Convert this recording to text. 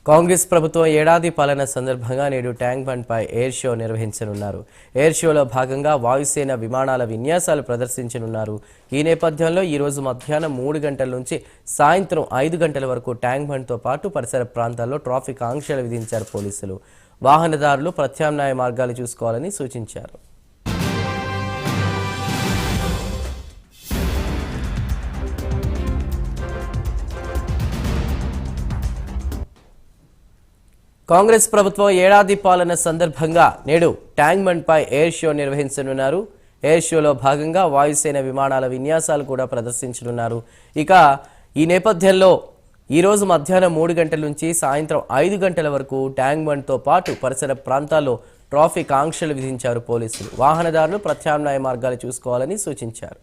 కాంగ్రెస్ ప్రభుత్వం ఏడాది పాలన సందర్భంగా నేడు ట్యాంక్ బండ్ పై ఎయిర్ షో నిర్వహించనున్నారు. ఎయిర్ షోలో భాగంగా వాయుసేన విమానాల విన్యాసాలు ప్రదర్శించనున్నారు. ఈ నేపథ్యంలో ఈ రోజు మధ్యాహ్నం 3 గంటల నుంచి సాయంత్రం 5 గంటల వరకు ట్యాంక్ బండ్ తో పాటు పరిసర ప్రాంతాల్లో ట్రాఫిక్ ఆంక్షలు విధించారు పోలీసులు. వాహనదారులు ప్రత్యామ్నాయ మార్గాలు చూసుకోవాలని సూచించారు. కాంగ్రెస్ ప్రభుత్వం ఏడాది పాలన సందర్భంగా నేడు ట్యాంక్ బండ్ పై ఎయిర్ షో నిర్వహించనున్నారు. ఎయిర్ షోలో భాగంగా వాయుసేన విమానాల విన్యాసాలు కూడా ప్రదర్శించనున్నారు. ఇక ఈ నేపథ్యంలో ఈ రోజు మధ్యాహ్నం 3 గంటల నుంచి సాయంత్రం 5 గంటల వరకు ట్యాంక్ బండ్ తో పాటు పరిసర ప్రాంతాల్లో ట్రాఫిక్ ఆంక్షలు విధించారు పోలీసులు. వాహనదారులు ప్రత్యామ్నాయ మార్గాలు చూసుకోవాలని సూచించారు.